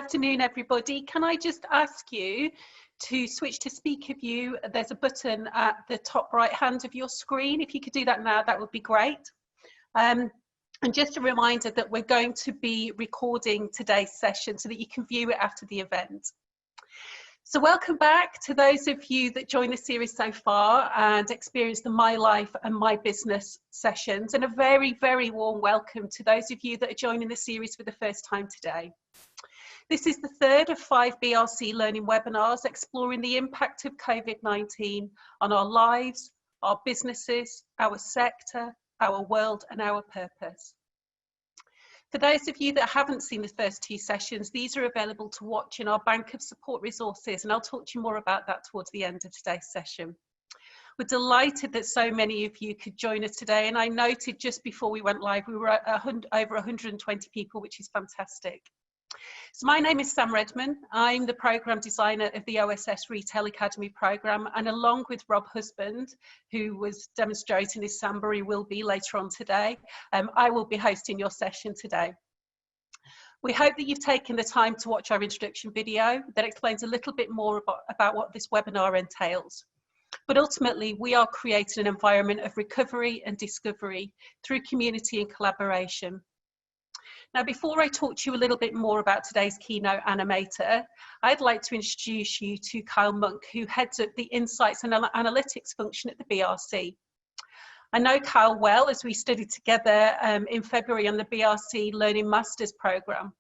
afternoon, everybody. Can I just ask you to switch to speaker view? There's a button at the top right hand of your screen. If you could do that now, that would be great. And just a reminder that we're going to be recording today's session so that you can view it after the event. So welcome back to those of you that joined the series so far and experienced the My Life and My Business sessions, and a very, very warm welcome to those of you that are joining the series for the first time today. This is the third of 5 BRC learning webinars exploring the impact of COVID-19 on our lives, our businesses, our sector, our world and our purpose. For those of you that haven't seen the first 2 sessions, these are available to watch in our bank of support resources, and I'll talk to you more about that towards the end of today's session. We're delighted that so many of you could join us today, and I noted just before we went live we were at over 120 people, which is fantastic. So my name is Sam Redman. I'm the Programme Designer of the OSS Retail Academy programme, and along with Rob Husband, who was demonstrating his Samba, he will be later on today, I will be hosting your session today. We hope that you've taken the time to watch our introduction video that explains a little bit more about what this webinar entails. But ultimately, we are creating an environment of recovery and discovery through community and collaboration. Now, before I talk to you a little bit more about today's keynote animator, I'd like to introduce you to Kyle Monk, who heads up the Insights and Analytics function at the BRC. I know Kyle well, as we studied together in February on the BRC Learning Masters programme.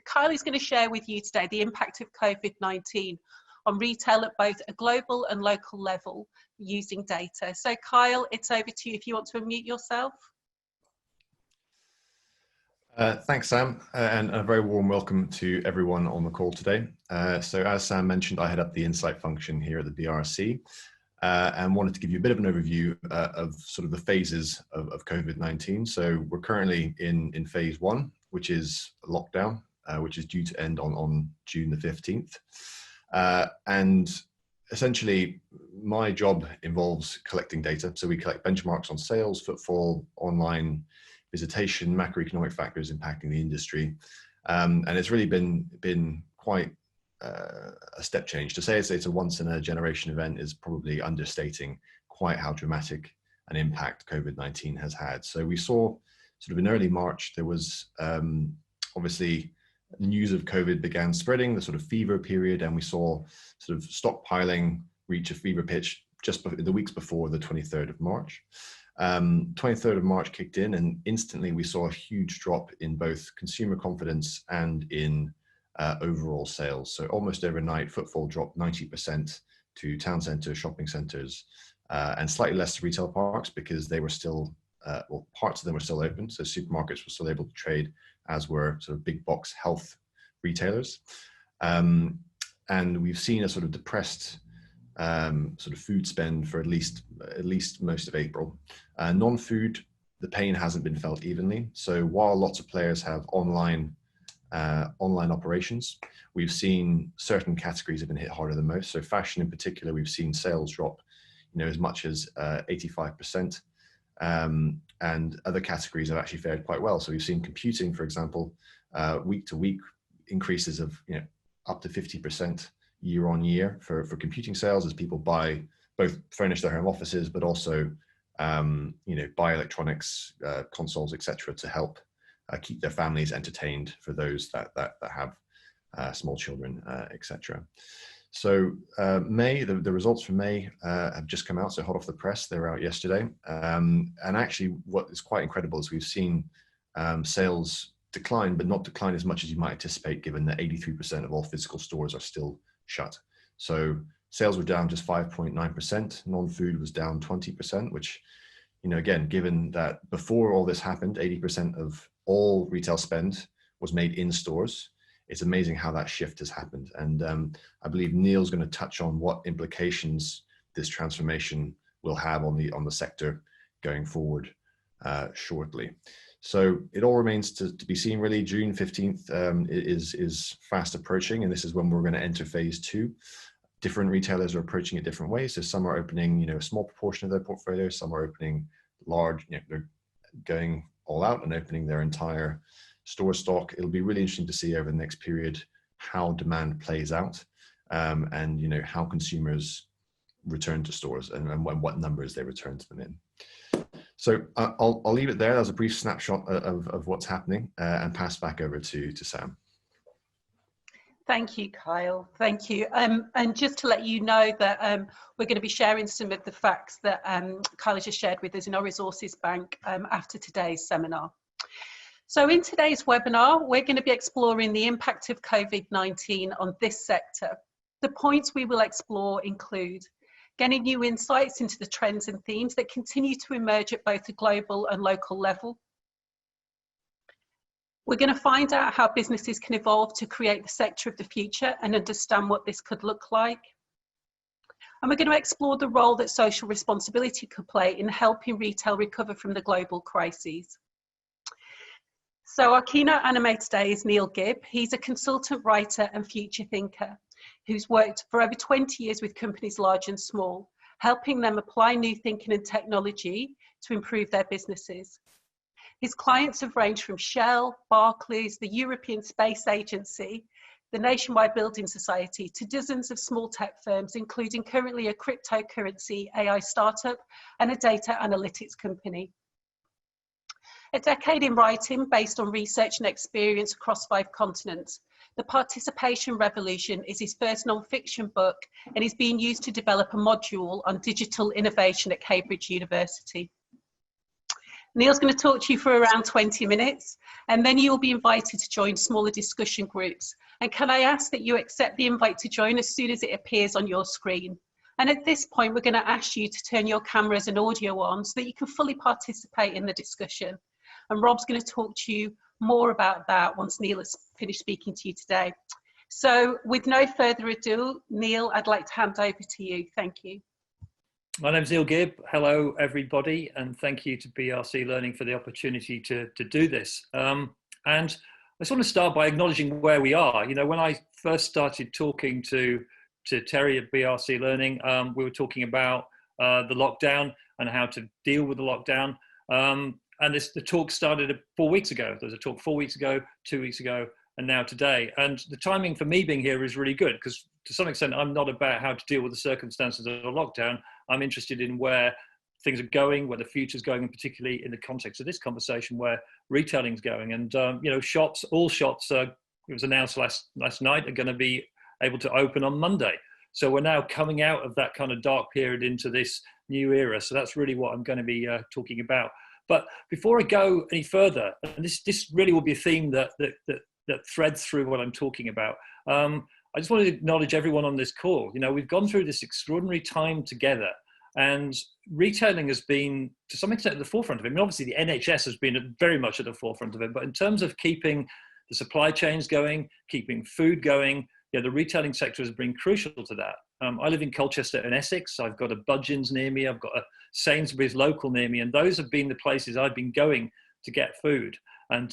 Kyle is going to share with you today the impact of COVID-19 on retail at both a global and local level using data. So Kyle, it's over to you if you want to unmute yourself. Thanks, Sam, and a very warm welcome to everyone on the call today. So as Sam mentioned, I head up the Insight function here at the BRC and wanted to give you a bit of an overview of sort of the phases of COVID-19. So we're currently in phase 1, which is lockdown, which is due to end on June the 15th. And essentially, my job involves collecting data. So we collect benchmarks on sales, footfall, online visitation, macroeconomic factors impacting the industry. And it's really been quite a step change. To say it's a once in a generation event is probably understating quite how dramatic an impact COVID-19 has had. So we saw sort of in early March, there was obviously news of COVID began spreading, the sort of fever period, and we saw sort of stockpiling reach a fever pitch just the weeks before the 23rd of March. 23rd of March kicked in, and instantly we saw a huge drop in both consumer confidence and in overall sales. So almost overnight, footfall dropped 90% to town centres, shopping centres, and slightly less to retail parks because they were still, well, parts of them were still open. So supermarkets were still able to trade, as were sort of big box health retailers. And we've seen a sort of depressed sort of food spend for at least most of April. Non-food, the pain hasn't been felt evenly. So while lots of players have online operations, we've seen certain categories have been hit harder than most. So fashion in particular, we've seen sales drop, as much as 85%. And other categories have actually fared quite well. So we've seen computing, for example, week to week increases of up to 50% year on year for computing sales as people both furnish their home offices, but also buy electronics, consoles, etc., to help keep their families entertained for those that have small children, etc. So May, the results for May have just come out, so hot off the press. They were out yesterday. And actually what is quite incredible is we've seen sales decline, but not decline as much as you might anticipate, given that 83% of all physical stores are still shut. So sales were down just 5.9%. Non-food was down 20%, which, again, given that before all this happened, 80% of all retail spend was made in stores, it's amazing how that shift has happened. And I believe Neil's going to touch on what implications this transformation will have on the sector going forward shortly. So it all remains to be seen, really. June 15th is fast approaching, and this is when we're going to enter phase 2. Different retailers are approaching it different ways. So some are opening, a small proportion of their portfolio. Some are opening large, they're going all out and opening their entire store stock. It'll be really interesting to see over the next period how demand plays out, and how consumers return to stores and what numbers they return to them in. So I'll leave it there. That was a brief snapshot of what's happening, and pass back over to Sam. Thank you, Kyle. Thank you. And just to let you know that we're going to be sharing some of the facts that Kyle has just shared with us in our resources bank after today's seminar. So in today's webinar, we're going to be exploring the impact of COVID-19 on this sector. The points we will explore include getting new insights into the trends and themes that continue to emerge at both the global and local level. We're going to find out how businesses can evolve to create the sector of the future and understand what this could look like. And we're going to explore the role that social responsibility could play in helping retail recover from the global crises. So our keynote animator today is Neil Gibb. He's a consultant writer and future thinker who's worked for over 20 years with companies large and small, helping them apply new thinking and technology to improve their businesses. His clients have ranged from Shell, Barclays, the European Space Agency, the Nationwide Building Society, to dozens of small tech firms, including currently a cryptocurrency AI startup and a data analytics company. A decade in writing based on research and experience across 5 continents, The Participation Revolution is his first non-fiction book and is being used to develop a module on digital innovation at Cambridge University. Neil's going to talk to you for around 20 minutes, and then you'll be invited to join smaller discussion groups. And can I ask that you accept the invite to join as soon as it appears on your screen? And at this point, we're going to ask you to turn your cameras and audio on so that you can fully participate in the discussion. And Rob's going to talk to you more about that once Neil has finished speaking to you today. So with no further ado, Neil, I'd like to hand over to you. Thank you. My name's Neil Gibb. Hello, everybody, and thank you to BRC Learning for the opportunity to do this. And I just want to start by acknowledging where we are. You know, when I first started talking to Terry at BRC Learning, we were talking about the lockdown and how to deal with the lockdown. And the talk started 4 weeks ago. There was a talk 4 weeks ago, 2 weeks ago, and now today. And the timing for me being here is really good because to some extent, I'm not about how to deal with the circumstances of a lockdown. I'm interested in where things are going, where the future is going, and particularly in the context of this conversation, where retailing is going. And, you know, all shops, it was announced last night, are going to be able to open on Monday. So we're now coming out of that kind of dark period into this new era. So that's really what I'm going to be talking about. But before I go any further, and this really will be a theme that threads through what I'm talking about. I just want to acknowledge everyone on this call. You know, we've gone through this extraordinary time together, and retailing has been, to some extent, at the forefront of it. I mean, obviously, the NHS has been very much at the forefront of it, but in terms of keeping the supply chains going, keeping food going, yeah, the retailing sector has been crucial to that. I live in Colchester in Essex. I've got a Budgeons near me. I've got a Sainsbury's local near me, and those have been the places I've been going to get food. And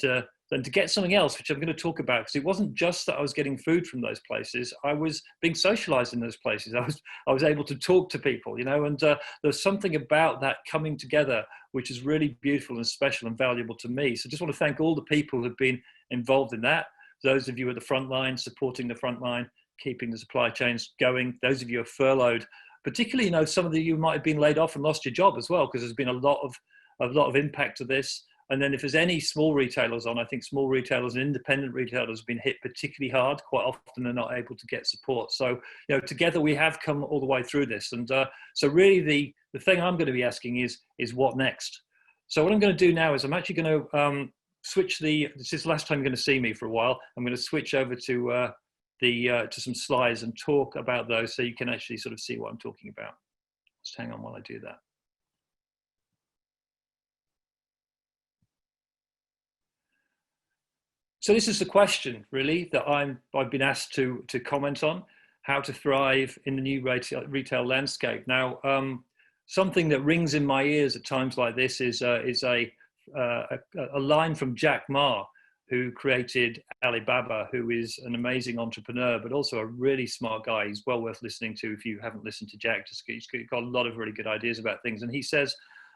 then to get something else, which I'm going to talk about, because it wasn't just that I was getting food from those places. I was being socialized in those places. I was able to talk to people, you know, and there's something about that coming together, which is really beautiful and special and valuable to me. So I just want to thank all the people who've been involved in that. Those of you at the front line, supporting the front line, keeping the supply chains going. Those of you who are furloughed, particularly, you know, some of you might have been laid off and lost your job as well, because there's been a lot of impact to this. And then if there's any small retailers on, I think small retailers and independent retailers have been hit particularly hard. Quite often they're not able to get support. So, you know, together we have come all the way through this. And so really the thing I'm going to be asking is what next? So what I'm going to do now is I'm actually going to switch this is the last time you're going to see me for a while. I'm going to switch over to some slides and talk about those so you can actually sort of see what I'm talking about. Just hang on while I do that. So this is the question, really, that I've been asked to comment on: how to thrive in the new retail landscape. Now, something that rings in my ears at times like this is a line from Jack Ma, who created Alibaba, who is an amazing entrepreneur, but also a really smart guy. He's well worth listening to if you haven't listened to Jack. He's got a lot of really good ideas about things. And he says,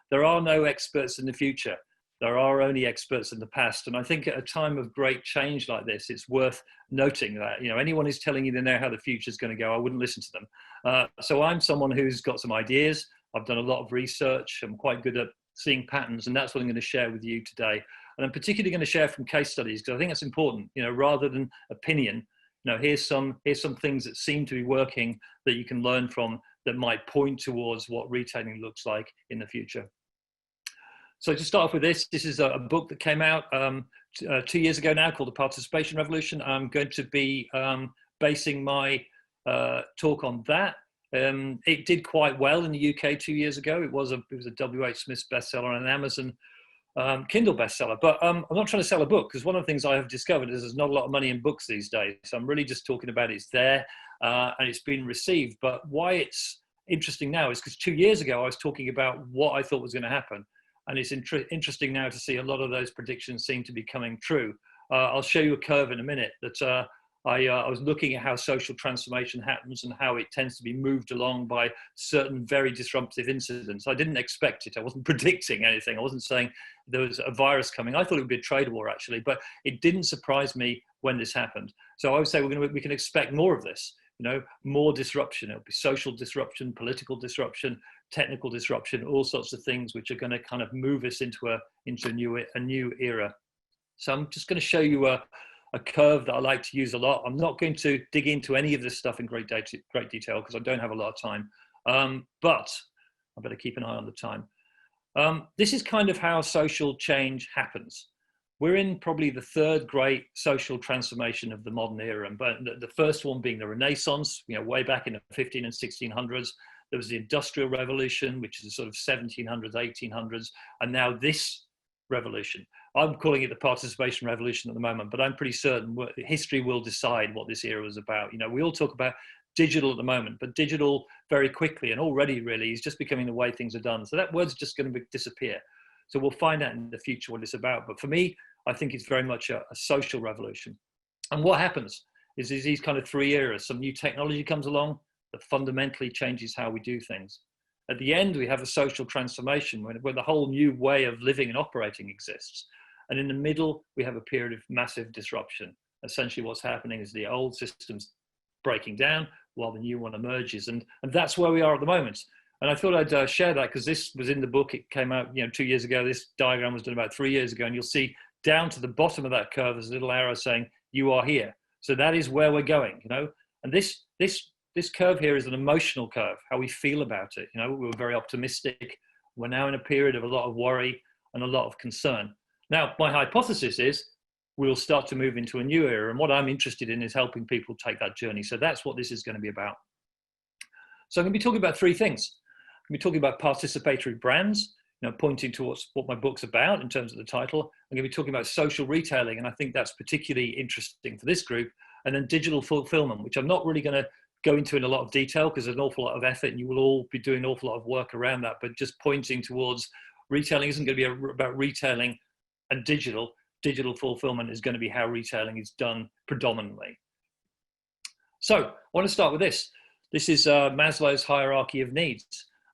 there are no experts in the future. There are only experts in the past. And I think at a time of great change like this, it's worth noting that, you know, anyone who's telling you they know how the future is going to go, I wouldn't listen to them. So I'm someone who's got some ideas. I've done a lot of research. I'm quite good at seeing patterns, and that's what I'm going to share with you today. And I'm particularly going to share from case studies, because I think that's important, you know, rather than opinion. You know, here's some things that seem to be working that you can learn from, that might point towards what retailing looks like in the future. So to start off with this is a book that came out 2 years ago now, called The Participation Revolution. I'm going to be basing my talk on that. It did quite well in the UK 2 years ago. It was a W.H. Smith's bestseller and an Amazon Kindle bestseller. But I'm not trying to sell a book, because one of the things I have discovered is there's not a lot of money in books these days. So I'm really just talking about it's there and it's been received. But why it's interesting now is because 2 years ago I was talking about what I thought was going to happen. And it's interesting now to see a lot of those predictions seem to be coming true. I'll show you a curve in a minute that I was looking at how social transformation happens and how it tends to be moved along by certain very disruptive incidents. I didn't expect it. I wasn't predicting anything. I wasn't saying there was a virus coming. I thought it would be a trade war, actually, but it didn't surprise me when this happened. So I would say we can expect more of this. You know, more disruption. It'll be social disruption, political disruption, technical disruption, all sorts of things which are going to kind of move us into a new era. So I'm just going to show you a curve that I like to use a lot. I'm not going to dig into any of this stuff in great detail because I don't have a lot of time, but I better keep an eye on the time. This is kind of how social change happens. We're in probably the third great social transformation of the modern era, but the first one being the Renaissance, you know, way back in the 1500s and 1600s. There was the Industrial Revolution, which is the sort of 1700s, 1800s, and now this revolution. I'm calling it the Participation Revolution at the moment, but I'm pretty certain history will decide what this era is about. You know, we all talk about digital at the moment, but digital very quickly and already really is just becoming the way things are done. So that word's just going to disappear. So we'll find out in the future what it's about. But for me, I think it's very much a social revolution. And what happens is these kind of three eras. Some new technology comes along that fundamentally changes how we do things. At the end, we have a social transformation where the whole new way of living and operating exists. And in the middle, we have a period of massive disruption. Essentially what's happening is the old system's breaking down while the new one emerges. And that's where we are at the moment. And I thought I'd share that because this was in the book. It came out 2 years ago. This diagram was done about 3 years ago. And you'll see down to the bottom of that curve, there's a little arrow saying, you are here. So that is where we're going, you know. And this curve here is an emotional curve, how we feel about it. You know, we were very optimistic. We're now in a period of a lot of worry and a lot of concern. Now, my hypothesis is we'll start to move into a new era. And what I'm interested in is helping people take that journey. So that's what this is going to be about. So I'm going to be talking about three things. I'm going to be talking about participatory brands, you know, pointing towards what my book's about in terms of the title. I'm going to be talking about social retailing, and I think that's particularly interesting for this group. And then digital fulfillment, which I'm not really going to go into in a lot of detail because there's an awful lot of effort and you will all be doing an awful lot of work around that, but just pointing towards retailing isn't going to be about retailing and digital. Digital fulfillment is going to be how retailing is done predominantly. So I want to start with this. This is Maslow's hierarchy of needs.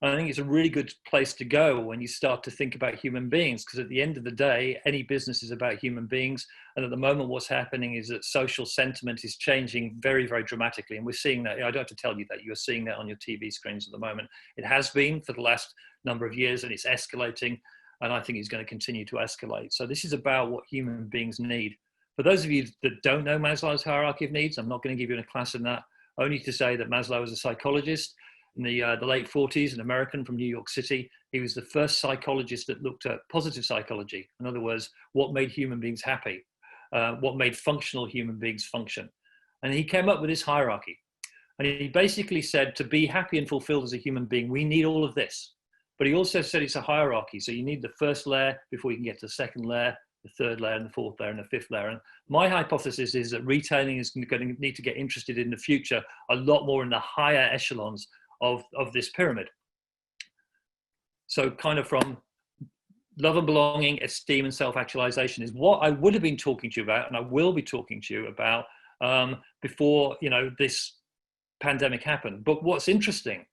And I think it's a really good place to go when you start to think about human beings, because at the end of the day, any business is about human beings. And at the moment, what's happening is that social sentiment is changing very, very dramatically. And we're seeing that. I don't have to tell you that. You're seeing that on your TV screens at the moment. It has been for the last number of years, and it's escalating. And I think it's going to continue to escalate. So this is about what human beings need. For those of you that don't know Maslow's hierarchy of needs, I'm not going to give you a class in that, only to say that Maslow was a psychologist in the late 40s, an American from New York City. He was the first psychologist that looked at positive psychology. In other words, what made human beings happy, what made functional human beings function. And he came up with this hierarchy. And he basically said to be happy and fulfilled as a human being, we need all of this. But he also said it's a hierarchy. So you need the first layer before you can get to the second layer, the third layer, and the fourth layer, and the fifth layer. And my hypothesis is that retailing is going to need to get interested in the future a lot more in the higher echelons of this pyramid. So kind of from love and belonging, esteem and self-actualization is what I would have been talking to you about, and I will be talking to you about before this pandemic happened. But what's interesting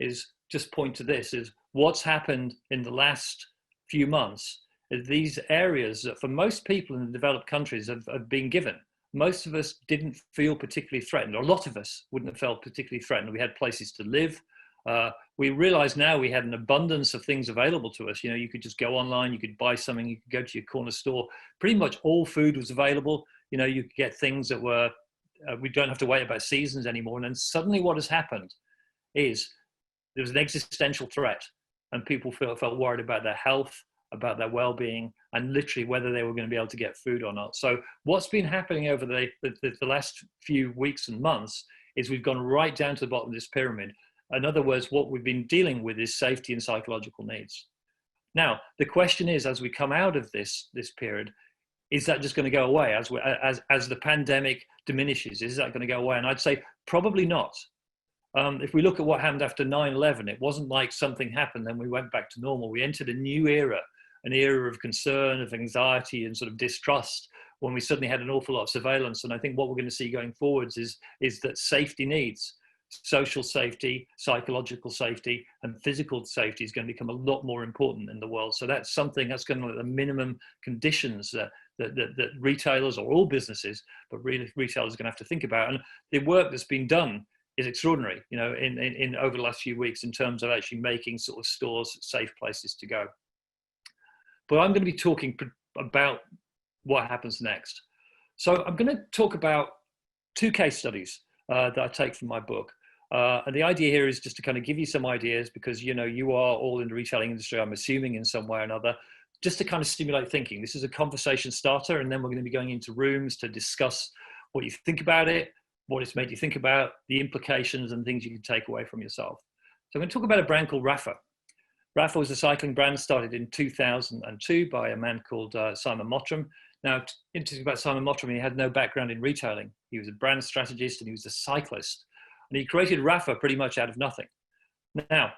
is, just point to this, is what's happened in the last few months these areas that for most people in the developed countries have been given. Most of us didn't feel particularly threatened, or a lot of us wouldn't have felt particularly threatened. We had places to live. We realize now we had an abundance of things available to us. You know, you could just go online, you could buy something, you could go to your corner store. Pretty much all food was available. You know, you could get things that were, we don't have to wait about seasons anymore. And then suddenly what has happened is there was an existential threat, and people felt worried about their health, about their well-being, and literally whether they were going to be able to get food or not. So what's been happening over the last few weeks and months is we've gone right down to the bottom of this pyramid. In other words, what we've been dealing with is safety and psychological needs. Now, the question is, as we come out of this period, is that just going to go away as the pandemic diminishes? Is that going to go away? And I'd say probably not. If we look at what happened after 9/11, it wasn't like something happened, then we went back to normal. We entered a new era, an era of concern, of anxiety, and sort of distrust, when we suddenly had an awful lot of surveillance. And I think what we're going to see going forwards is that safety needs, social safety, psychological safety, and physical safety is going to become a lot more important in the world. So that's something that's going to be the minimum conditions that retailers, or all businesses, but really retailers, are going to have to think about. And the work that's been done is extraordinary, you know, in over the last few weeks, in terms of actually making sort of stores safe places to go. But I'm going to be talking about what happens next. So I'm going to talk about 2 case studies that I take from my book. And the idea here is just to kind of give you some ideas, because, you know, you are all in the retailing industry, I'm assuming, in some way or another, just to kind of stimulate thinking. This is a conversation starter, and then we're going to be going into rooms to discuss what you think about it, what it's made you think about, the implications and things you can take away from yourself. So I'm going to talk about a brand called Rapha. Rapha was a cycling brand started in 2002 by a man called Simon Mottram. Now, interesting about Simon Mottram, he had no background in retailing. He was a brand strategist and he was a cyclist. And he created Rapha pretty much out of nothing. Now,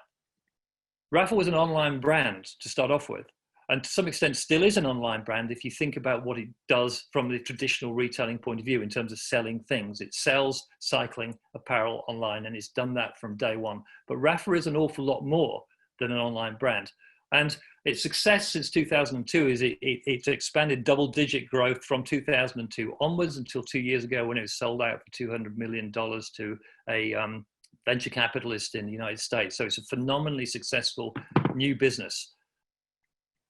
Rapha was an online brand to start off with, and to some extent still is an online brand if you think about what it does from the traditional retailing point of view in terms of selling things. It sells cycling apparel online, and it's done that from day one. But Rapha is an awful lot more than an online brand. And its success since 2002 is it's expanded double-digit growth from 2002 onwards until 2 years ago, when it was sold out for $200 million to a venture capitalist in the United States. So it's a phenomenally successful new business.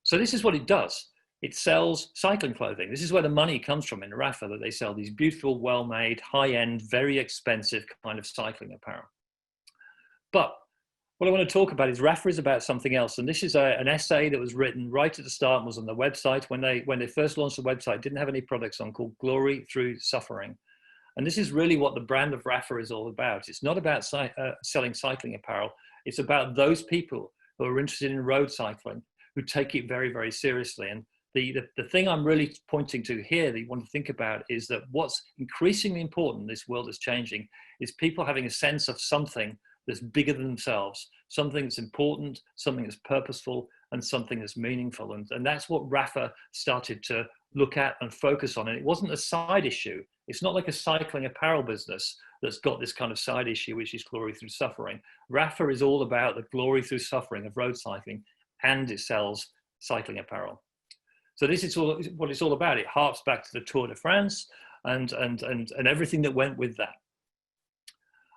So this is what it does. It sells cycling clothing. This is where the money comes from in Rapha, that they sell these beautiful, well-made, high-end, very expensive kind of cycling apparel. But what I want to talk about is Rapha is about something else. And this is an essay that was written right at the start and was on the website. When they first launched the website, didn't have any products on, called Glory Through Suffering. And this is really what the brand of Rapha is all about. It's not about selling cycling apparel. It's about those people who are interested in road cycling, who take it very, very seriously. And the thing I'm really pointing to here that you want to think about is that what's increasingly important in this world that's changing is people having a sense of something that's bigger than themselves, something that's important, something that's purposeful, and something that's meaningful. And that's what Rapha started to look at and focus on. And it wasn't a side issue. It's not like a cycling apparel business that's got this kind of side issue, which is glory through suffering. Rapha is all about the glory through suffering of road cycling, and it sells cycling apparel. So this is all what it's all about. It harks back to the Tour de France and everything that went with that.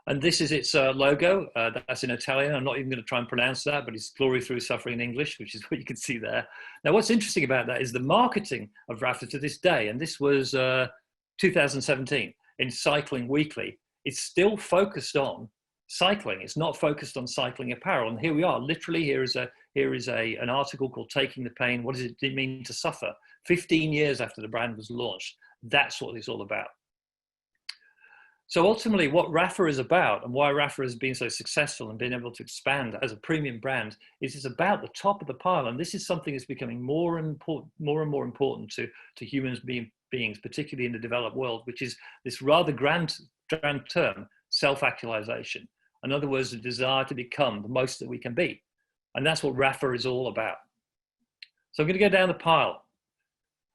And this is its logo. That's in Italian. I'm not even going to try and pronounce that, but it's glory through suffering in English, which is what you can see there. Now, what's interesting about that is the marketing of Rapha to this day, and this was 2017 in Cycling Weekly. It's still focused on cycling. It's not focused on cycling apparel. And here we are. Literally, here is an article called "Taking the Pain: What Does It Mean to Suffer?" 15 years after the brand was launched. That's what it's all about. So ultimately, what Rapha is about, and why Rapha has been so successful and been able to expand as a premium brand, is it's about the top of the pile. And this is something that's becoming more and more important to humans beings, particularly in the developed world, which is this rather grand term, self-actualization. In other words, the desire to become the most that we can be. And that's what Rapha is all about. So I'm going to go down the pile,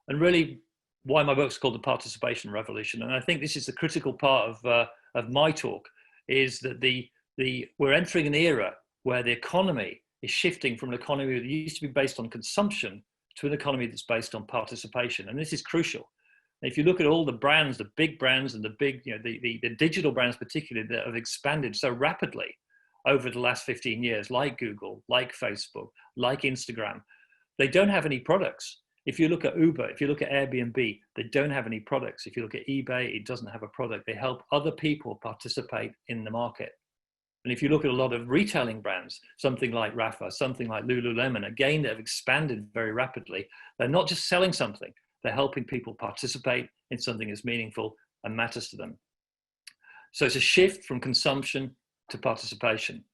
and really why my book's called The Participation Revolution. And I think this is the critical part of my talk, is that we're entering an era where the economy is shifting from an economy that used to be based on consumption to an economy that's based on participation. And this is crucial. And if you look at all the brands, the big brands and the big, the digital brands particularly, that have expanded so rapidly over the last 15 years, like Google, like Facebook, like Instagram, they don't have any products. If you look at Uber, if you look at Airbnb, they don't have any products. If you look at eBay, it doesn't have a product. They help other people participate in the market. And if you look at a lot of retailing brands, something like Rafa, something like Lululemon, again, that have expanded very rapidly, they're not just selling something, they're helping people participate in something that's meaningful and matters to them. So it's a shift from consumption to participation.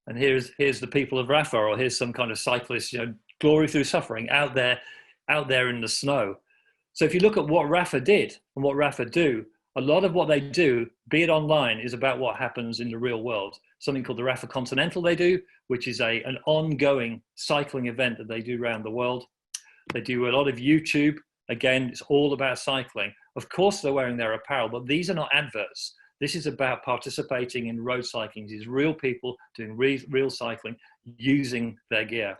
And here's the people of Rafa, or here's some kind of cyclist, glory through suffering out there in the snow. So if you look at what Rafa did and what Rafa do, a lot of what they do, be it online, is about what happens in the real world. Something called the Rafa Continental they do, which is an ongoing cycling event that they do around the world. They do a lot of YouTube. Again, it's all about cycling. Of course, they're wearing their apparel, but these are not adverts. This is about participating in road cycling. These real people doing real cycling using their gear.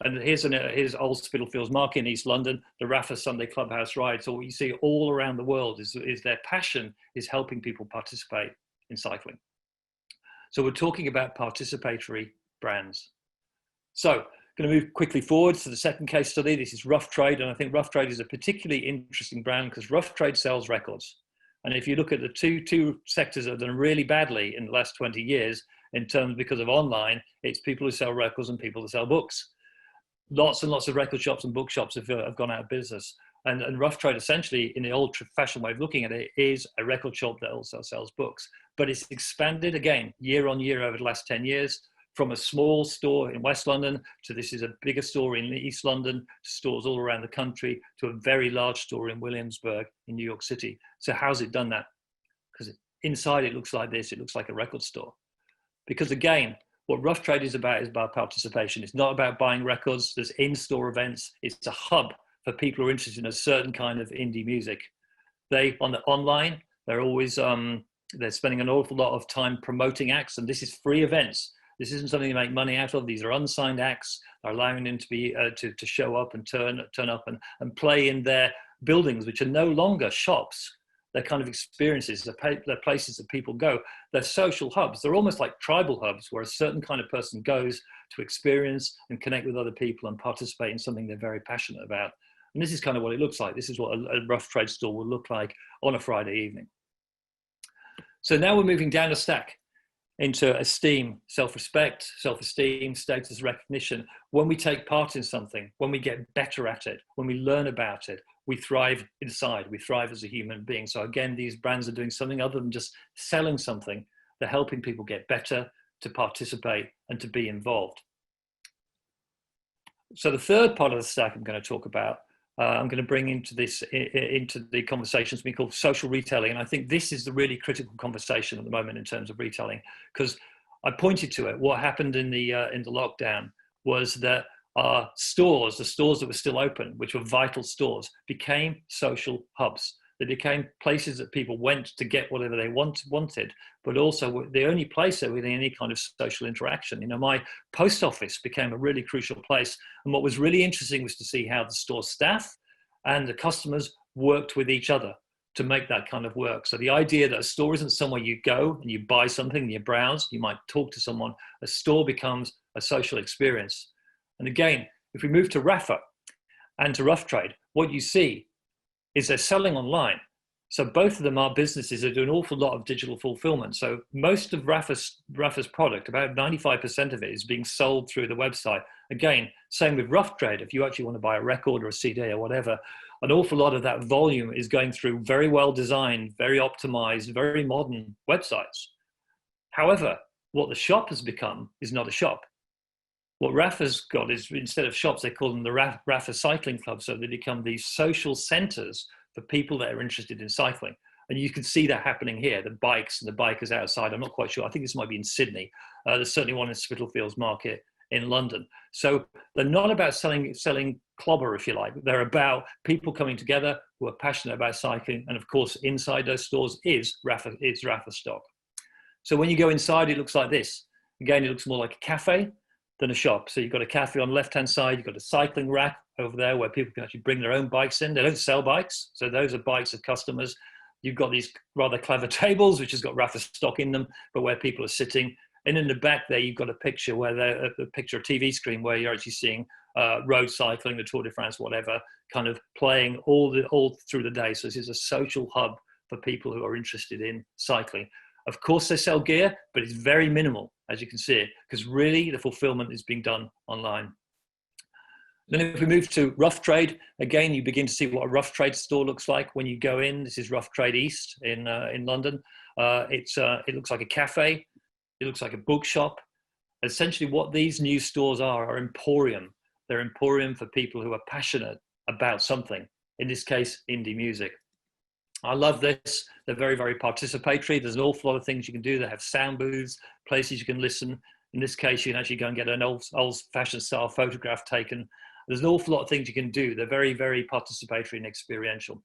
And here's Old Spitalfields Market in East London, the Rafa Sunday Clubhouse ride. So what you see all around the world is their passion is helping people participate in cycling. So we're talking about participatory brands. So going to move quickly forward to the second case study. This is Rough Trade. And I think Rough Trade is a particularly interesting brand because Rough Trade sells records. And if you look at the two sectors that have done really badly in the last 20 years in terms because of online, it's people who sell records and people who sell books. Lots and lots of record shops and bookshops have gone out of business. And Rough Trade, essentially, in the old-fashioned way of looking at it, is a record shop that also sells books. But it's expanded, again, year on year over the last 10 years, from a small store in West London to this is a bigger store in East London, to stores all around the country, to a very large store in Williamsburg in New York City. So how's it done that? Because inside it looks like this. It looks like a record store. Because, again, what Rough Trade is about participation. It's not about buying records. There's in-store events. It's a hub for people who are interested in a certain kind of indie music. Online, they're always, they're spending an awful lot of time promoting acts, and this is free events. This isn't something to make money out of. These are unsigned acts. They're allowing them to be, to show up and turn up and play in their buildings, which are no longer shops. They're kind of experiences, they're places that people go. They're social hubs. They're almost like tribal hubs where a certain kind of person goes to experience and connect with other people and participate in something they're very passionate about. And this is kind of what it looks like. This is what a Rough Trade store will look like on a Friday evening. So now we're moving down the stack into esteem, self-respect, self-esteem, status recognition. When we take part in something, when we get better at it, when we learn about it, we thrive inside, we thrive as a human being. So again, these brands are doing something other than just selling something. They're helping people get better, to participate, and to be involved. So the third part of the stack I'm going to talk about, I'm going to bring into the conversations we call social retailing. And I think this is the really critical conversation at the moment in terms of retailing, because I pointed to it. What happened in the lockdown was that our stores, the stores that were still open, which were vital stores, became social hubs. They became places that people went to get whatever they wanted, but also the only place there with any kind of social interaction. My post office became a really crucial place. And what was really interesting was to see how the store staff and the customers worked with each other to make that kind of work. So the idea that a store isn't somewhere you go and you buy something and you browse, you might talk to someone. A store becomes a social experience. And again, if we move to Rafa and to Rough Trade, what you see is they're selling online. So both of them are businesses that do an awful lot of digital fulfillment. So most of Rafa's product, about 95% of it, is being sold through the website. Again, same with Rough Trade. If you actually want to buy a record or a CD or whatever, an awful lot of that volume is going through very well designed, very optimized, very modern websites. However, what the shop has become is not a shop. What Rafa's got is, instead of shops, they call them the Rafa Cycling Club. So they become these social centers for people that are interested in cycling. And you can see that happening here, the bikes and the bikers outside. I'm not quite sure. I think this might be in Sydney. There's certainly one in Spitalfields Market in London. So they're not about selling clobber, if you like. They're about people coming together who are passionate about cycling. And of course, inside those stores is Rafa stock. So when you go inside, it looks like this. Again, it looks more like a cafe than a shop. So you've got a cafe on the left-hand side, you've got a cycling rack over there where people can actually bring their own bikes in. They don't sell bikes, so those are bikes of customers. You've got these rather clever tables, which has got raffle stock in them, but where people are sitting. And in the back there, you've got a picture a TV screen where you're actually seeing road cycling, the Tour de France, whatever, kind of playing all through the day. So this is a social hub for people who are interested in cycling. Of course, they sell gear, but it's very minimal, as you can see, because really the fulfillment is being done online. Then if we move to rough trade, again, you begin to see what a rough trade store looks like when you go in. This is Rough Trade East in London. It looks like a cafe. It looks like a bookshop. Essentially what these new stores are emporium. They're emporium for people who are passionate about something, in this case, indie music. I love this. They're very, very participatory. There's an awful lot of things you can do. They have sound booths, places you can listen. In this case, you can actually go and get an old-fashioned style photograph taken. There's an awful lot of things you can do. They're very, very participatory and experiential.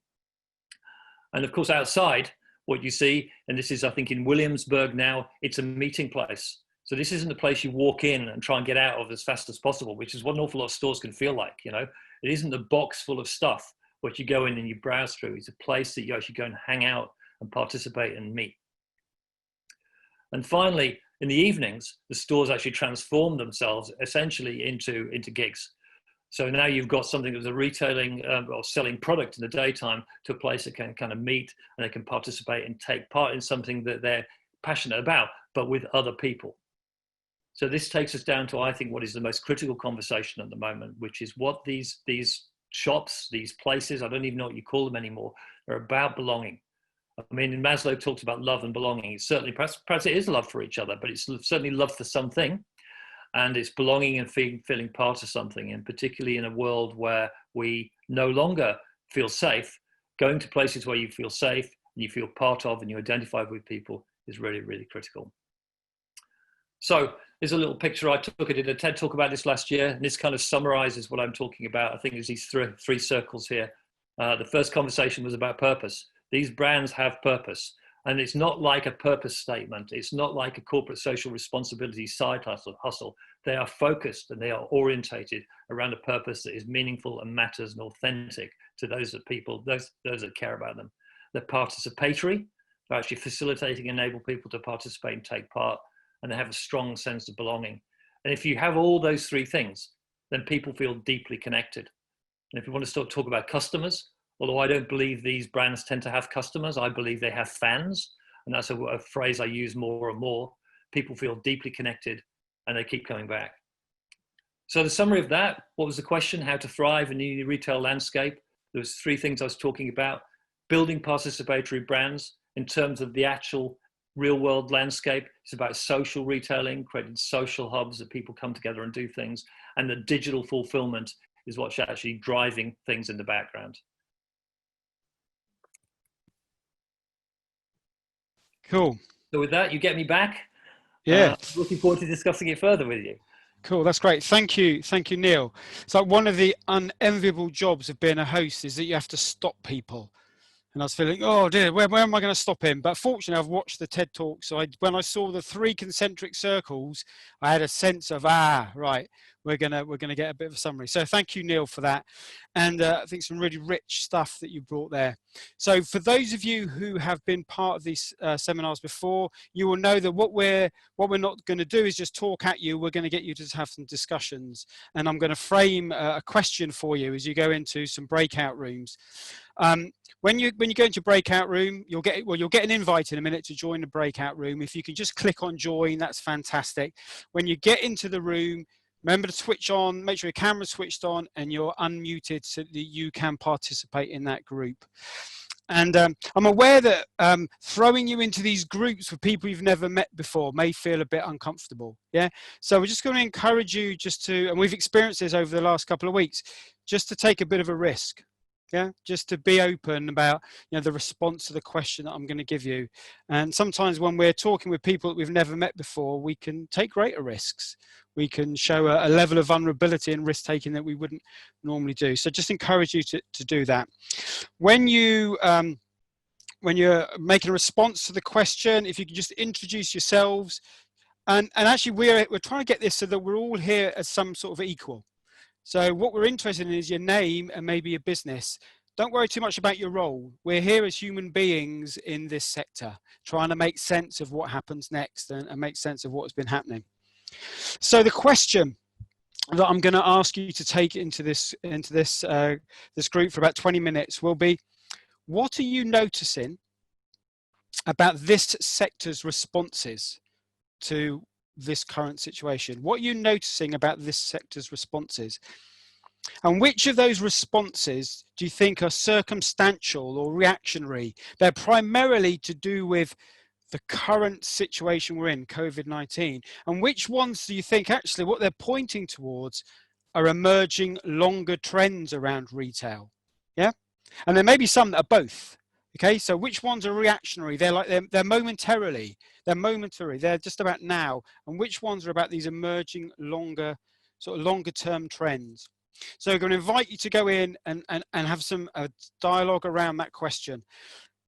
And of course, outside, what you see, and this is, I think, in Williamsburg now, it's a meeting place. So this isn't a place you walk in and try and get out of as fast as possible, which is what an awful lot of stores can feel like, you know. It isn't a box full of stuff what you go in and you browse through. It's a place that you actually go and hang out and participate and meet. And finally, in the evenings, the stores actually transform themselves essentially into gigs. So now you've got something that's a retailing or selling product in the daytime to a place that can kind of meet and they can participate and take part in something that they're passionate about, but with other people. So this takes us down to, I think, what is the most critical conversation at the moment, which is what these shops, these places, I don't even know what you call them anymore, are about belonging. I mean, Maslow talks about love and belonging. It's certainly, perhaps it is love for each other, but it's certainly love for something. And it's belonging and feeling part of something. And particularly in a world where we no longer feel safe, going to places where you feel safe and you feel part of and you identify with people is really, really critical. So here's a little picture I took. I did a TED talk about this last year, and this kind of summarizes what I'm talking about. I think there's these three circles here. The first conversation was about purpose. These brands have purpose, and it's not like a purpose statement. It's not like a corporate social responsibility side hustle. They are focused and they are orientated around a purpose that is meaningful and matters and authentic to those that care about them. They're participatory. They're actually facilitating, enable people to participate and take part, and they have a strong sense of belonging. And if you have all those three things, then people feel deeply connected. And if you want to talk about customers, although I don't believe these brands tend to have customers, I believe they have fans. And that's a phrase I use more and more. People feel deeply connected and they keep coming back. So the summary of that, what was the question? How to thrive in the retail landscape? There was three things I was talking about. Building participatory brands in terms of the actual real world landscape. It's about social retailing, creating social hubs that people come together and do things. And the digital fulfillment is what's actually driving things in the background. Cool. So with that, you get me back. Yeah. Looking forward to discussing it further with you. Cool. That's great. Thank you. Thank you, Neil. It's like one of the unenviable jobs of being a host is that you have to stop people. And I was feeling, oh dear, where am I going to stop him? But fortunately, I've watched the TED Talk. So when I saw the 3 concentric circles, I had a sense of, right, we're gonna get a bit of a summary. So thank you, Neil, for that. And I think some really rich stuff that you brought there. So for those of you who have been part of these seminars before, you will know that what we're not going to do is just talk at you. We're going to get you to have some discussions. And I'm going to frame a question for you as you go into some breakout rooms. When you go into breakout room, you'll get an invite in a minute to join the breakout room. If you can just click on join, that's fantastic. When you get into the room, remember to switch on, make sure your camera's switched on and you're unmuted so that you can participate in that group. And I'm aware that throwing you into these groups with people you've never met before may feel a bit uncomfortable. Yeah. So we're just going to encourage you and we've experienced this over the last couple of weeks, just to take a bit of a risk. Yeah, just to be open about the response to the question that I'm going to give you. And sometimes when we're talking with people that we've never met before, we can take greater risks. We can show a level of vulnerability and risk taking that we wouldn't normally do. So just encourage you to do that. When you're making a response to the question, if you could just introduce yourselves, and actually we're trying to get this so that we're all here as some sort of equal. So what we're interested in is your name and maybe your business. Don't worry too much about your role. We're here as human beings in this sector, trying to make sense of what happens next and make sense of what's been happening. So the question that I'm going to ask you to take into this group for about 20 minutes will be, what are you noticing about this sector's responses to this current situation? What are you noticing about this sector's responses? And which of those responses do you think are circumstantial or reactionary? They're primarily to do with the current situation we're in, COVID-19. And which ones do you think actually what they're pointing towards are emerging longer trends around retail? Yeah. And there may be some that are both. Okay, so which ones are reactionary? They're momentary, they're just about now. And which ones are about these emerging longer term trends? So I'm going to invite you to go in and have some dialogue around that question.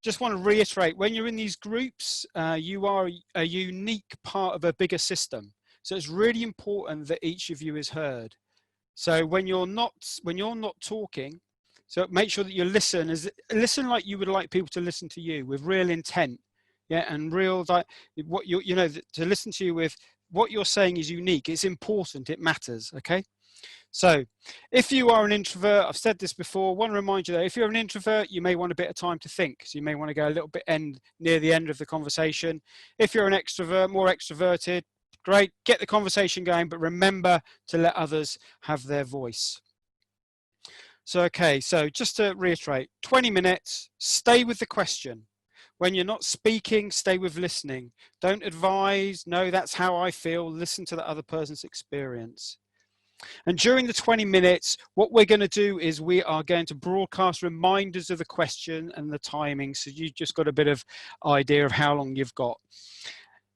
Just want to reiterate, when you're in these groups, you are a unique part of a bigger system. So it's really important that each of you is heard. So when you're not talking, so make sure that you listen like you would like people to listen to you with real intent, yeah, and real what to listen to you with what you're saying is unique. It's important. It matters. Okay. So if you are an introvert, I've said this before, I want to remind you that if you're an introvert, you may want a bit of time to think. So you may want to go a little bit near the end of the conversation. If you're an extrovert, more extroverted, great, get the conversation going, but remember to let others have their voice. So, okay, so just to reiterate, 20 minutes, stay with the question. When you're not speaking, stay with listening. Don't advise, no, that's how I feel. Listen to the other person's experience. And during the 20 minutes, what we're going to do is we are going to broadcast reminders of the question and the timing. So you've just got a bit of idea of how long you've got.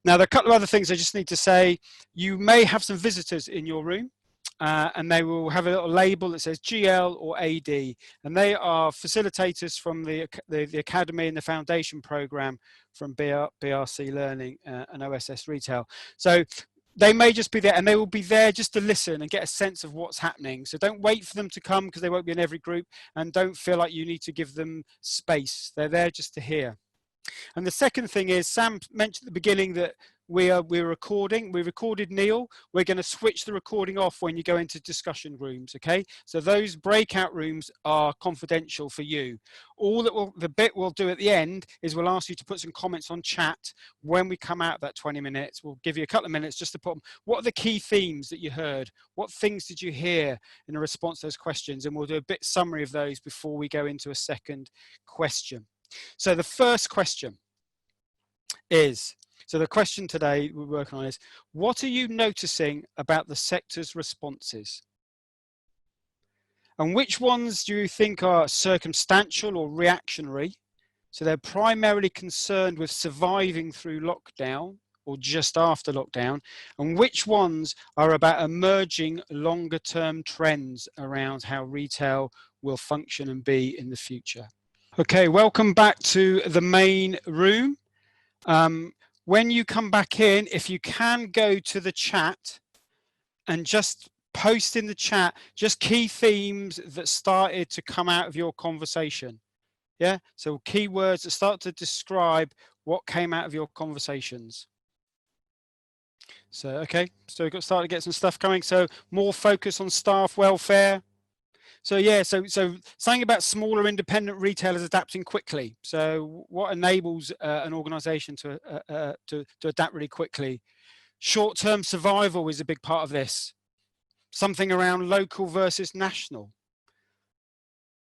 Now, there are a couple of other things I just need to say. You may have some visitors in your room. And they will have a little label that says GL or AD, and they are facilitators from the Academy and the Foundation Program from BRC Learning and OSS Retail. So they may just be there, and they will be there just to listen and get a sense of what's happening. So don't wait for them to come, because they won't be in every group, and don't feel like you need to give them space. They're there just to hear. And the second thing is, Sam mentioned at the beginning that we're recording. We recorded Neil. We're going to switch the recording off when you go into discussion rooms, okay? So those breakout rooms are confidential for you. All that the bit we'll do at the end is we'll ask you to put some comments on chat when we come out of that 20 minutes. We'll give you a couple of minutes just to put them. What are the key themes that you heard? What things did you hear in response to those questions? And we'll do a bit summary of those before we go into a second question. So the first question is, so the question today we're working on is, what are you noticing about the sector's responses? And which ones do you think are circumstantial or reactionary? So they're primarily concerned with surviving through lockdown or just after lockdown. And which ones are about emerging longer term trends around how retail will function and be in the future? Okay, welcome back to the main room. When you come back in, if you can go to the chat and just post in the chat just key themes that started to come out of your conversation. Yeah, so keywords that start to describe what came out of your conversations. So, okay, so we've got started to get some stuff coming. So more focus on staff welfare. So yeah, so something about smaller independent retailers adapting quickly. So what enables an organisation to adapt really quickly? Short-term survival is a big part of this. Something around local versus national.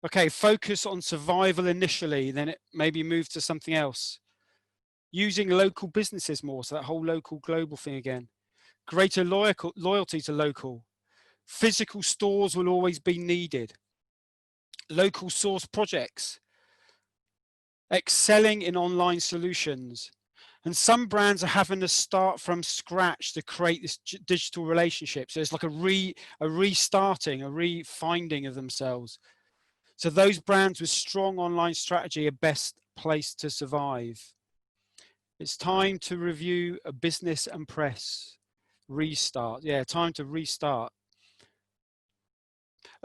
Okay, focus on survival initially, then it maybe moves to something else. Using local businesses more, so that whole local global thing again. Greater loyalty to local. Physical stores will always be needed. Local source projects. Excelling in online solutions. And some brands are having to start from scratch to create this digital relationship. So it's like a restarting, a refinding of themselves. So those brands with strong online strategy are best placed to survive. It's time to review a business and press. Restart. Yeah, time to restart.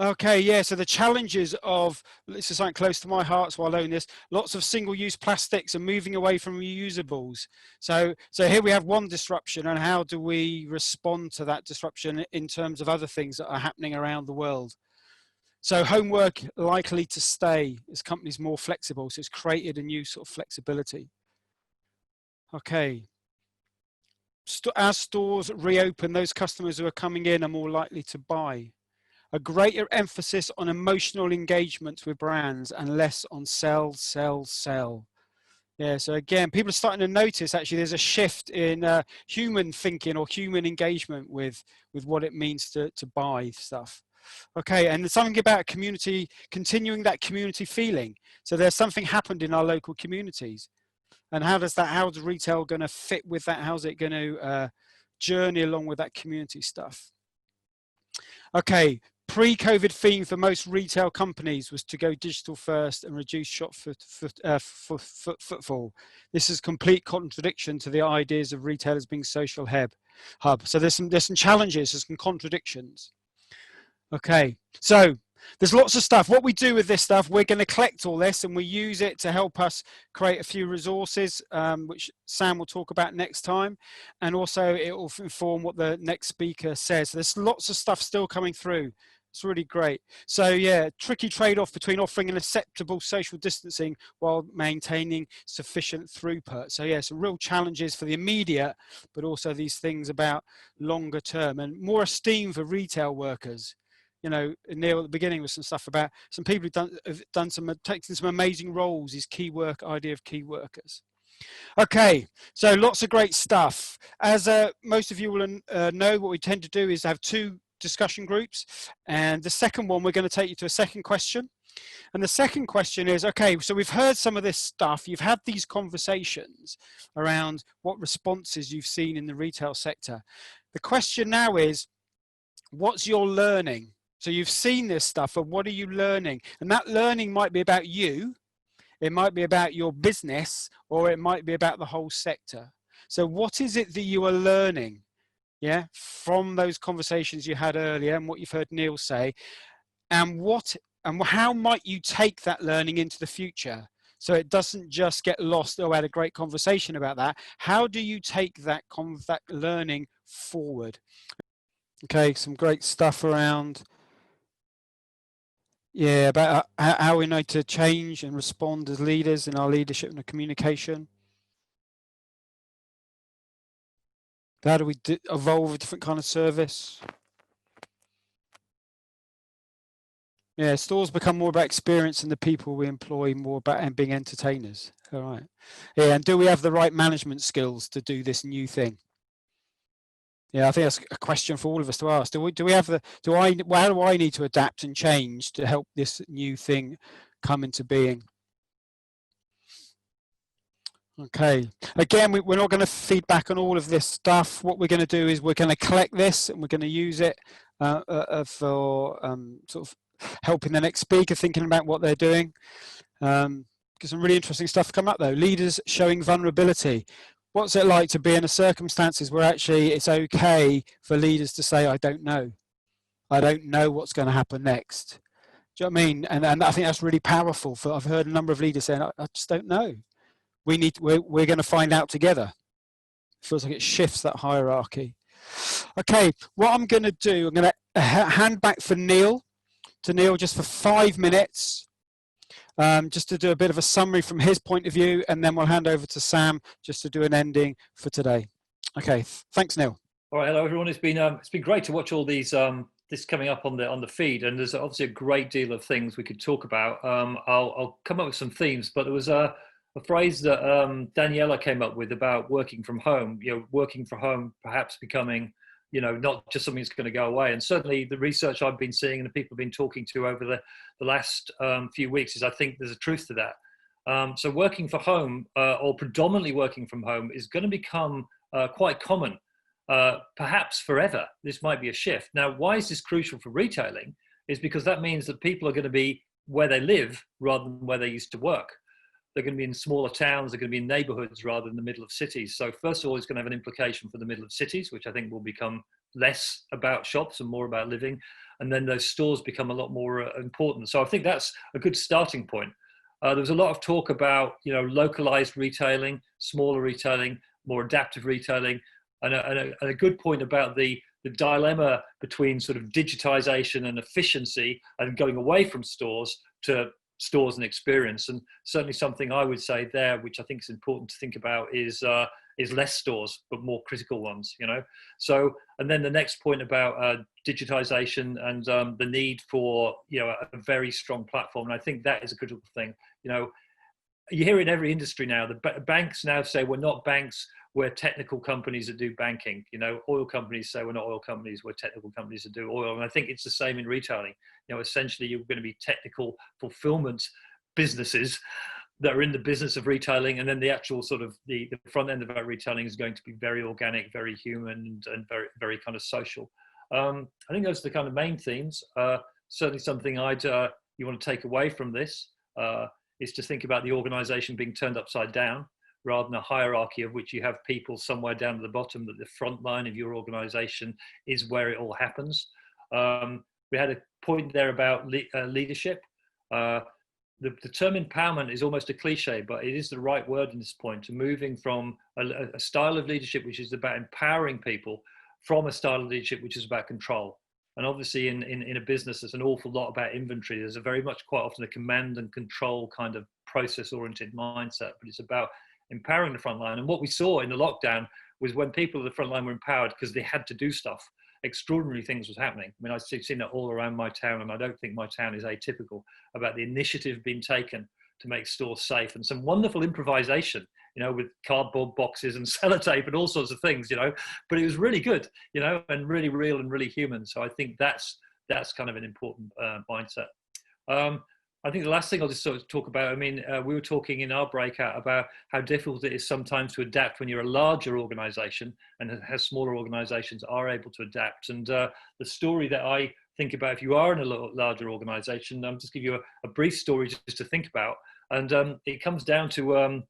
Okay, yeah. So the challenges of, this is something close to my heart, so I'll own this. Lots of single-use plastics and moving away from reusables. So here we have one disruption, and how do we respond to that disruption in terms of other things that are happening around the world? So homework likely to stay as companies more flexible. So it's created a new sort of flexibility. Okay. As stores reopen, those customers who are coming in are more likely to buy. A greater emphasis on emotional engagement with brands and less on sell, sell, sell. Yeah, so again, people are starting to notice actually there's a shift in human thinking or human engagement with what it means to buy stuff. Okay, and there's something about community, continuing that community feeling. So there's something happened in our local communities. And how's retail going to fit with that? How's it going to journey along with that community stuff? Okay, pre-COVID theme for most retail companies was to go digital first and reduce shop footfall. This is complete contradiction to the ideas of retailers being social hub. So there's some challenges, there's some contradictions. Okay, so there's lots of stuff. What we do with this stuff, we're going to collect all this and we use it to help us create a few resources, which Sam will talk about next time. And also it will inform what the next speaker says. So there's lots of stuff still coming through. It's really great. So yeah, tricky trade-off between offering an acceptable social distancing while maintaining sufficient throughput. So yeah, some real challenges for the immediate, but also these things about longer term and more esteem for retail workers. You know, Neil at the beginning was some stuff about some people who've taken some amazing roles, his idea of key workers. Okay, so lots of great stuff. As most of you will know, what we tend to do is have two discussion groups. And the second one, we're going to take you to a second question. And the second question is, okay, so we've heard some of this stuff. You've had these conversations around what responses you've seen in the retail sector. The question now is, what's your learning? So you've seen this stuff, and what are you learning? And that learning might be about you, it might be about your business, or it might be about the whole sector. So what is it that you are learning, yeah, from those conversations you had earlier and what you've heard Neil say, and how might you take that learning into the future? So it doesn't just get lost, oh, I had a great conversation about that. How do you take that learning forward? Okay, some great stuff around, yeah, about how we need to change and respond as leaders in our leadership and our communication. How do we evolve a different kind of service? Yeah, stores become more about experience and the people we employ, more about and being entertainers. All right. Yeah, and do we have the right management skills to do this new thing? Yeah, I think that's a question for all of us to ask. How do I need to adapt and change to help this new thing come into being? Okay, again, we're not going to feed back on all of this stuff. What we're going to do is we're going to collect this and we're going to use it for sort of helping the next speaker thinking about what they're doing. Because some really interesting stuff come up though. Leaders showing vulnerability. What's it like to be in a circumstances where actually it's okay for leaders to say, I don't know. I don't know what's going to happen next. Do you know what I mean? And I think that's really powerful. I've heard a number of leaders saying, I just don't know. We're going to find out together. It feels like it shifts that hierarchy. Okay, what I'm going to do, I'm going to hand back to Neil just for 5 minutes, just to do a bit of a summary from his point of view, and then we'll hand over to Sam just to do an ending for today. Okay, thanks, Neil. All right, hello everyone. It's been great to watch all these this coming up on the feed, and there's obviously a great deal of things we could talk about. I'll come up with some themes, but there was a phrase that Daniela came up with about working from home. You know, working from home perhaps becoming, you know, not just something that's going to go away. And certainly the research I've been seeing and the people I've been talking to over the last few weeks is I think there's a truth to that. So working from home or predominantly working from home is going to become quite common, perhaps forever. This might be a shift. Now, why is this crucial for retailing? Is because that means that people are going to be where they live rather than where they used to work. They're going to be in smaller towns, they're going to be in neighborhoods rather than the middle of cities. So first of all, it's going to have an implication for the middle of cities, which I think will become less about shops and more about living. and then those stores become a lot more important. So I think that's a good starting point. There was a lot of talk about, you know, localized retailing, smaller retailing, more adaptive retailing, and a good point about the dilemma between sort of digitization and efficiency and going away from stores to stores and experience. And certainly something I would say there, which I think is important to think about, is less stores, but more critical ones, you know. So, and then the next point about digitization and the need for, you know, a very strong platform. And I think that is a critical thing. You know, you hear in every industry now, the banks now say we're not banks, we're technical companies that do banking. You know, oil companies say we're not oil companies, we're technical companies that do oil. And I think it's the same in retailing. You know, essentially you're going to be technical fulfillment businesses that are in the business of retailing, and then the actual sort of the front end of our retailing is going to be very organic, very human, and very, very kind of social. I think those are the kind of main themes. Certainly something you want to take away from this is to think about the organization being turned upside down, rather than a hierarchy of which you have people somewhere down at the bottom, that the front line of your organization is where it all happens. We had a point there about leadership. The term empowerment is almost a cliche, but it is the right word in this point, to moving from a style of leadership which is about empowering people from a style of leadership which is about control. And obviously in a business, there's an awful lot about inventory. There's a very much quite often a command and control kind of process-oriented mindset, but it's about empowering the front line. And what we saw in the lockdown was when people at the front line were empowered because they had to do stuff, extraordinary things was happening. I mean, I've seen it all around my town, and I don't think my town is atypical about the initiative being taken to make stores safe, and some wonderful improvisation, you know, with cardboard boxes and sellotape and all sorts of things, you know, but it was really good, you know, and really real and really human. So I think that's kind of an important mindset. I think the last thing I'll just sort of talk about, I mean, we were talking in our breakout about how difficult it is sometimes to adapt when you're a larger organization, and how smaller organizations are able to adapt. And the story that I think about, if you are in a larger organization, just give you a brief story just to think about. And it comes down to you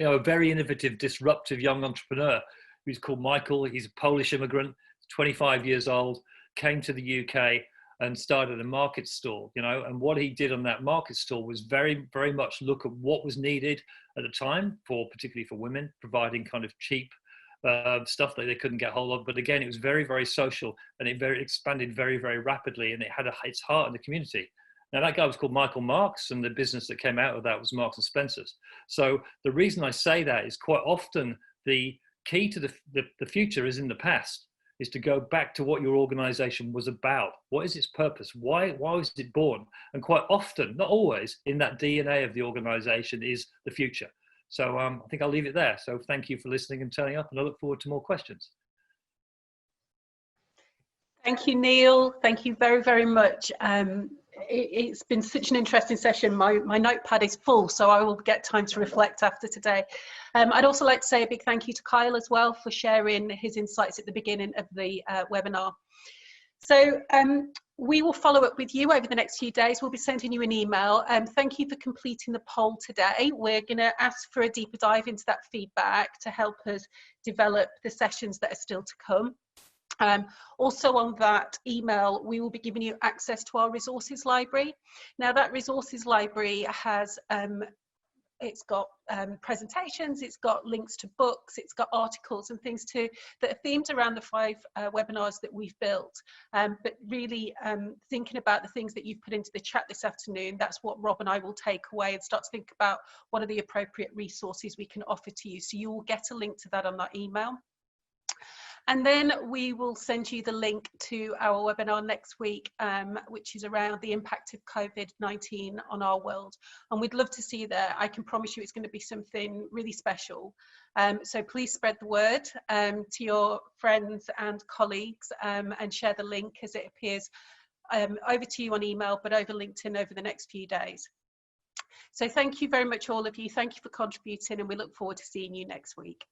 know, a very innovative, disruptive young entrepreneur who's called Michael. He's a Polish immigrant, 25 years old, came to the UK and started a market stall, you know, and what he did on that market stall was very, very much look at what was needed at the time, particularly for women, providing kind of cheap stuff that they couldn't get hold of. But again, it was very, very social, and it expanded very, very rapidly, and it had its heart in the community. Now, that guy was called Michael Marks, and the business that came out of that was Marks and Spencer's. So the reason I say that is quite often the key to the future is in the past, is to go back to what your organization was about. What is its purpose? Why was it born? And quite often, not always, in that DNA of the organization is the future. So I think I'll leave it there. So thank you for listening and turning up, and I look forward to more questions. Thank you, Neil. Thank you very, very much. It's been such an interesting session. My notepad is full, so I will get time to reflect after today. I'd also like to say a big thank you to Kyle as well for sharing his insights at the beginning of the webinar. So we will follow up with you over the next few days. We'll be sending you an email. Thank you for completing the poll today. We're going to ask for a deeper dive into that feedback to help us develop the sessions that are still to come. Also on that email, we will be giving you access to our resources library. Now that resources library has, it's got presentations, it's got links to books, it's got articles and things that are themed around the 5 webinars that we've built. But really thinking about the things that you've put into the chat this afternoon, that's what Rob and I will take away and start to think about what are the appropriate resources we can offer to you. So you will get a link to that on that email. And then we will send you the link to our webinar next week, which is around the impact of COVID-19 on our world. And we'd love to see you there. I can promise you it's going to be something really special. So please spread the word to your friends and colleagues, and share the link as it appears over to you on email, but over LinkedIn over the next few days. So thank you very much, all of you. Thank you for contributing, and we look forward to seeing you next week.